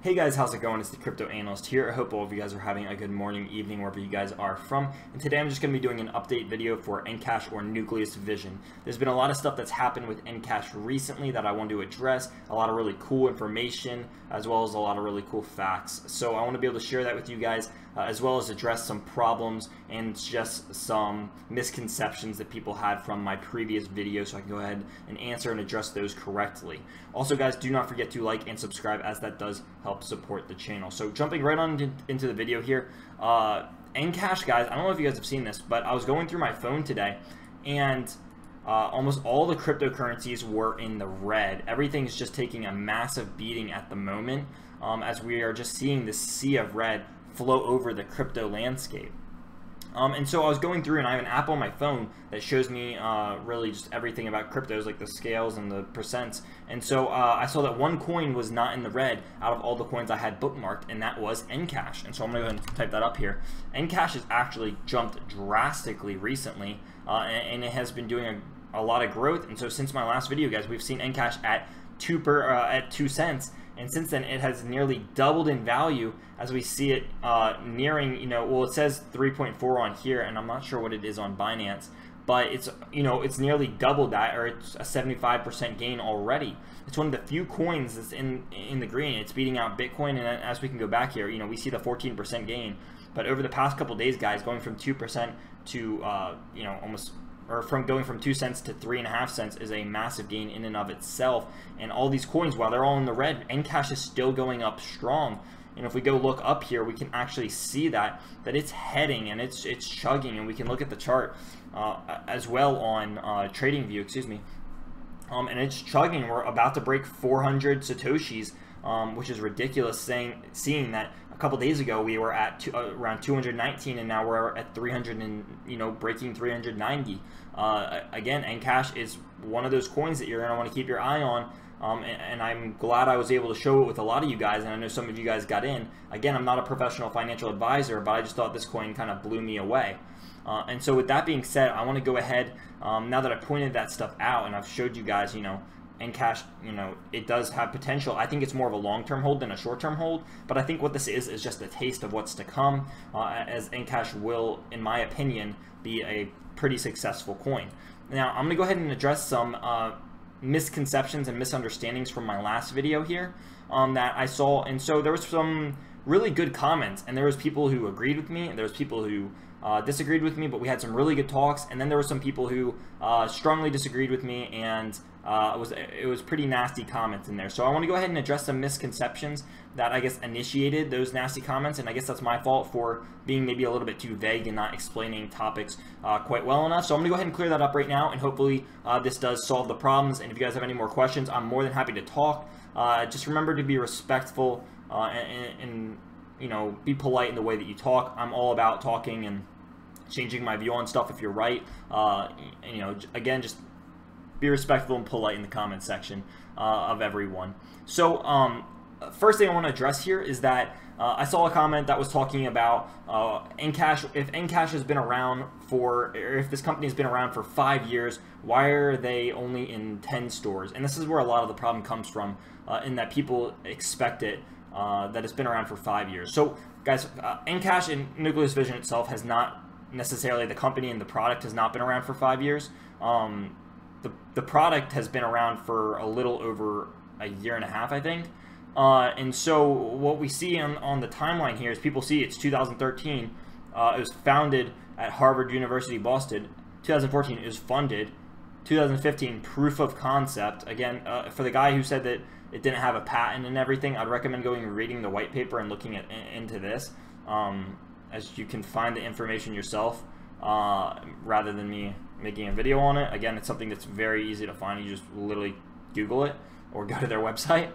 Hey guys, how's it going? It's the Crypto Analyst here. I hope all of you guys are having a good morning, evening, wherever you guys are from. And today I'm just going to be doing an update video for Ncash or Nucleus Vision. There's been a lot of stuff that's happened with Ncash recently that I want to address. A lot of really cool information, as well as a lot of really cool facts. So I want to be able to share that with you guys, as well as address some problems and just some misconceptions that people had from my previous video, so I can go ahead and answer and address those correctly. Also guys, do not forget to like and subscribe, as that does help support the channel. So jumping right on into the video here, Ncash, guys, I don't know if you guys have seen this, but I was going through my phone today and almost all the cryptocurrencies were in the red. Everything's just taking a massive beating at the moment, as we are just seeing this sea of red flow over the crypto landscape. And so I was going through, and I have an app on my phone that shows me really just everything about cryptos, like the scales and the percents. And so I saw that one coin was not in the red out of all the coins I had bookmarked, and that was Ncash. And so I'm going to go ahead and type that up here. Ncash has actually jumped drastically recently, and it has been doing a lot of growth. And so since my last video, guys, we've seen Ncash at 2 cents. And since then, it has nearly doubled in value, as we see it nearing, well, it says 3.4 on here, and I'm not sure what it is on Binance, but it's, it's nearly doubled that, or it's a 75% gain already. It's one of the few coins that's in the green. It's beating out Bitcoin, and as we can go back here, we see the 14% gain. But over the past couple days, guys, going from 2% to, going from 2 cents to 3.5 cents is a massive gain in and of itself. And all these coins, while they're all in the red, Ncash is still going up strong. And if we go look up here, we can actually see that it's heading and it's chugging, and we can look at the chart as well on TradingView, excuse me. And it's chugging. We're about to break 400 Satoshis, which is ridiculous, seeing that a couple days ago we were at around 219, and now we're at 300 and breaking 390. Again, Ncash is one of those coins that you're going to want to keep your eye on. And I'm glad I was able to show it with a lot of you guys, and I know some of you guys got in. Again, I'm not a professional financial advisor, but I just thought this coin kind of blew me away. And so with that being said, I want to go ahead, now that I pointed that stuff out and I've showed you guys, Ncash, it does have potential. I think it's more of a long-term hold than a short-term hold, but I think what this is just a taste of what's to come, as Ncash will, in my opinion, be a pretty successful coin. Now, I'm going to go ahead and address some misconceptions and misunderstandings from my last video here that I saw. And so there was some really good comments, and there was people who agreed with me, and there was people who disagreed with me, but we had some really good talks. And then there were some people who strongly disagreed with me, and it was pretty nasty comments in there. So I want to go ahead and address some misconceptions that I guess initiated those nasty comments, and I guess that's my fault for being maybe a little bit too vague and not explaining topics quite well enough. So I'm going to go ahead and clear that up right now, and hopefully this does solve the problems. And if you guys have any more questions, I'm more than happy to talk. Just remember to be respectful and be polite in the way that you talk. I'm all about talking and changing my view on stuff if you're right. Again, just be respectful and polite in the comment section of everyone. So first thing I want to address here is that I saw a comment that was talking about Ncash. If Ncash has been around or if this company has been around for 5 years, why are they only in 10 stores? And this is where a lot of the problem comes from, in that people expect it that it's been around for 5 years. So guys, Ncash and Nucleus Vision itself has not necessarily, the company and the product has not been around for 5 years. The product has been around for a little over a year and a half, I think. And so what we see on the timeline here is people see it's 2013. It was founded at Harvard University, Boston. 2014 is funded. 2015, proof of concept. Again, for the guy who said that it didn't have a patent and everything, I'd recommend going and reading the white paper and looking into this, as you can find the information yourself, rather than me making a video on it. Again, it's something that's very easy to find. You just literally Google it or go to their website.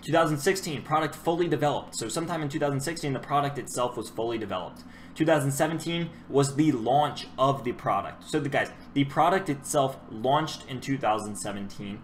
2016, product fully developed. So sometime in 2016, the product itself was fully developed. 2017 was the launch of the product. So the product itself launched in 2017.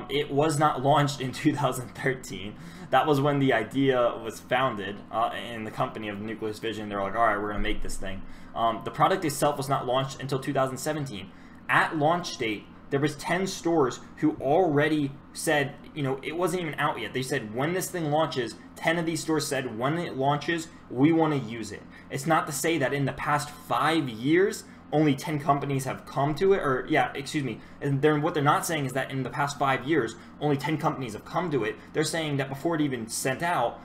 It was not launched in 2013. That was when the idea was founded in the company of Nucleus Vision. They were like, all right, we're going to make this thing. The product itself was not launched until 2017. At launch date, there was 10 stores who already said, you know, it wasn't even out yet. They said when this thing launches, 10 of these stores said when it launches, we want to use it. It's not to say that in the past 5 years, only 10 companies have come to it, or yeah, excuse me. And what they're not saying is that in the past 5 years, only 10 companies have come to it. They're saying that before it even sent out,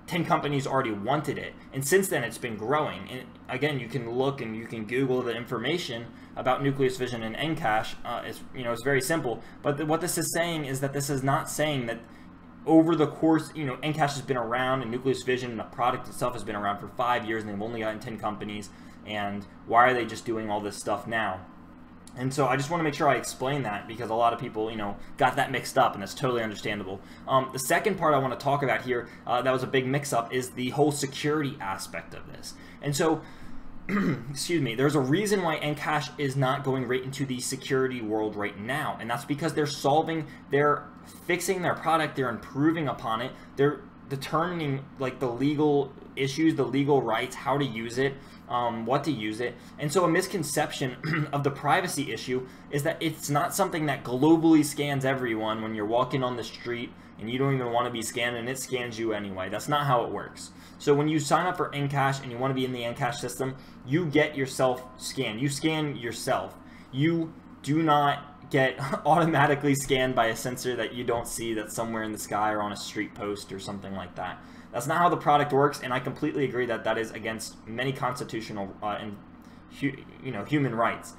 10 companies already wanted it. And since then, it's been growing. And again, you can look and you can Google the information about Nucleus Vision and Ncash. It's very simple. But what this is saying is that this is not saying that over the course, you know, Ncash has been around and Nucleus Vision and the product itself has been around for 5 years and they've only gotten 10 companies. And why are they just doing all this stuff now? And so I just want to make sure I explain that because a lot of people, you know, got that mixed up, and that's totally understandable. The second part I want to talk about here that was a big mix-up is the whole security aspect of this. And so, excuse me, there's a reason why Ncash is not going right into the security world right now, and that's because they're fixing their product, they're improving upon it, they're determining like the legal issues, the legal rights, how to use it, what to use it. And so a misconception of the privacy issue is that it's not something that globally scans everyone when you're walking on the street and you don't even want to be scanned and it scans you anyway. That's not how it works. So when you sign up for Ncash and you want to be in the Ncash system, you get yourself scanned. You scan yourself. You do not get automatically scanned by a sensor that you don't see that's somewhere in the sky or on a street post or something like that. That's not how the product works, and I completely agree that that is against many constitutional and human rights.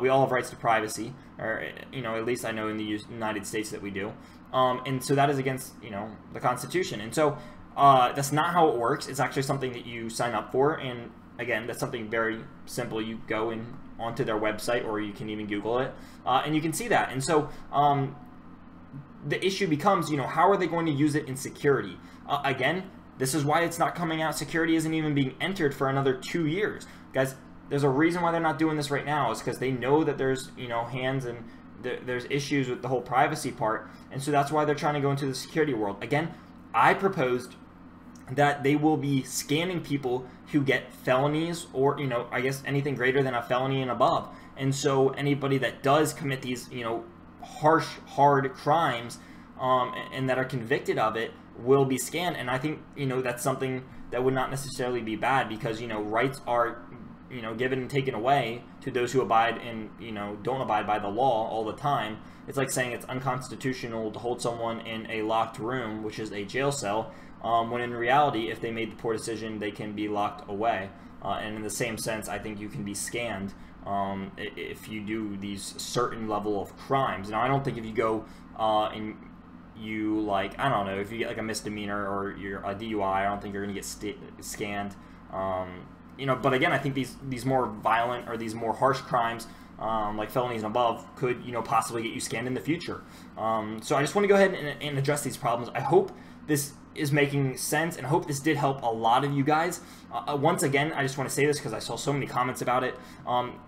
We all have rights to privacy, or at least I know in the United States that we do, and so that is against the Constitution. And so that's not how it works. It's actually something that you sign up for, and again, that's something very simple. You go in onto their website, or you can even Google it, and you can see that. And so the issue becomes, how are they going to use it in security? Again, this is why it's not coming out. Security isn't even being entered for another 2 years. Guys, there's a reason why they're not doing this right now. Is because they know that there's, hands and there's issues with the whole privacy part. And so that's why they're trying to go into the security world. Again, I proposed that they will be scanning people who get felonies or, I guess anything greater than a felony and above. And so anybody that does commit these, harsh, hard crimes and that are convicted of it will be scanned. And I think, that's something that would not necessarily be bad because, rights are, given and taken away to those who abide and, don't abide by the law all the time. It's like saying it's unconstitutional to hold someone in a locked room, which is a jail cell, when in reality, if they made the poor decision, they can be locked away. And in the same sense, I think you can be scanned if you do these certain level of crimes. Now, I don't think if you go and you I don't know, if you get like a misdemeanor or you're a DUI, I don't think you're gonna get scanned. But again, I think these more violent or these more harsh crimes, like felonies and above, could possibly get you scanned in the future. So I just want to go ahead and address these problems. I hope this is making sense, and I hope this did help a lot of you guys. Once again, I just want to say this because I saw so many comments about it.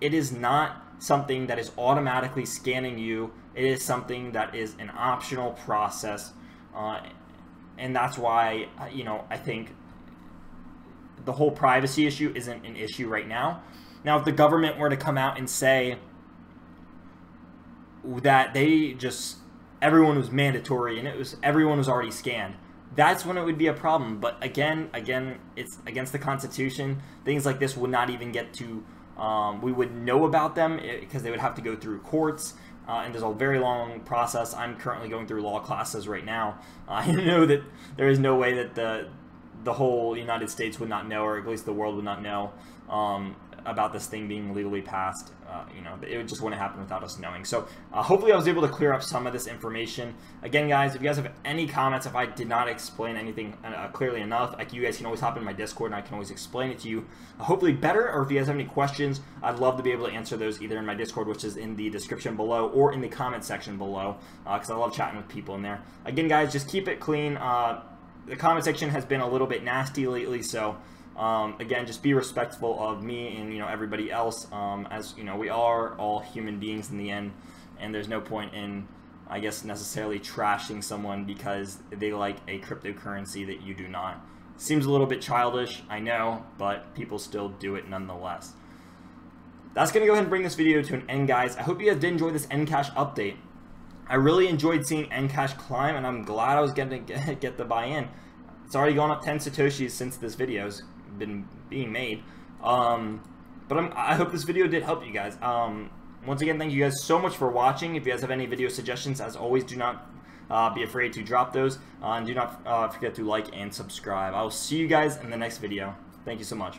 It is not something that is automatically scanning you. It is something that is an optional process, and that's why I think the whole privacy issue isn't an issue right now. Now, if the government were to come out and say that everyone was mandatory and everyone was already scanned, that's when it would be a problem. But again, it's against the Constitution. Things like this would not even get to, we would know about them because they would have to go through courts, and there's a very long process. I'm currently going through law classes right now. I know that there is no way that the whole United States would not know, or at least the world would not know about this thing being legally passed. It just wouldn't happen without us knowing. So hopefully I was able to clear up some of this information. Again, guys, if you guys have any comments, if I did not explain anything clearly enough, you guys can always hop in my Discord and I can always explain it to you hopefully better. Or if you guys have any questions, I'd love to be able to answer those either in my Discord, which is in the description below, or in the comment section below, because I love chatting with people in there. Again, guys, just keep it clean. The comment section has been a little bit nasty lately, so again, just be respectful of me and everybody else, as we are all human beings in the end, and there's no point in, I guess, necessarily trashing someone because they like a cryptocurrency that you do not. Seems a little bit childish, I know, but people still do it nonetheless. that's going to go ahead and bring this video to an end, guys. I hope you guys did enjoy this Ncash update. I really enjoyed seeing Ncash climb, and I'm glad I was getting to get the buy-in. It's already gone up 10 Satoshis since this video's been being made. But I hope this video did help you guys. Once again, thank you guys so much for watching. If you guys have any video suggestions, as always, do not be afraid to drop those. And do not forget to like and subscribe. I will see you guys in the next video. Thank you so much.